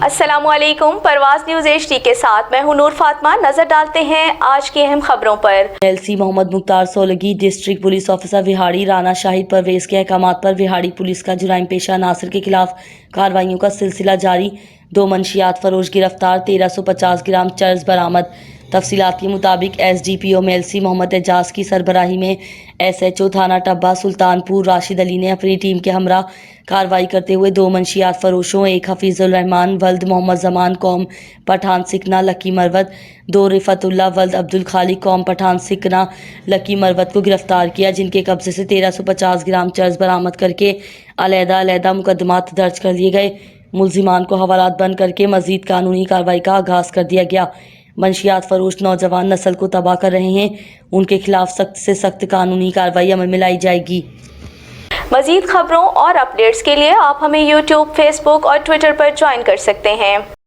अस्सलामुअलैकुम। परवाज news HD के साथ मैं हूं नूर फातिमा। नजर डालते हैं आज की अहम खबरों पर। LC Mohammad Mukhtar Solangi district police officer Vehari Rana Shahid Parvez के अहकामात पर विहाड़ी पुलिस का जुराइम पेशा नासिर के खिलाफ कार्रवाइयों का सिलसिला जारी। 2 मंशियात फरोश गिरफ्तार, 1350 ग्राम चर्स बरामद। तफसीलात के मुताबिक SDPO MLC मोहम्मद एजाज की सरबराही में SHO थाना टब्बा सुल्तानपुर राशिद अली ने अपनी टीम के हमरा कार्रवाई करते हुए 2 मंशियात फरोशों, एक हफीजुर रहमान वल्द मोहम्मद जमान कौम पठान सिकना लकी मरवत, 2 रिफतुल्लाह वल्द अब्दुल खालिक कौम पठान सिकना लकी मरवत को गिरफ्तार किया, जिनके कब्जे से 1350 ग्राम चर्स बरामद करके अलहदा मुकदमात दर्ज कर लिए गए। मुल्जिमान को हवालात बंद करके मजीद कानूनी कार्रवाई का आगाज कर दिया गया। मंशियात फरोश नौजवान नस्ल को तबाह कर रहे हैं, उनके खिलाफ सख्त से सख्त कानूनी कार्रवाई अमल में लाई जाएगी। मजीद खबरों और अपडेट्स के लिए आप हमें YouTube, Facebook और Twitter पर ज्वाइन कर सकते हैं।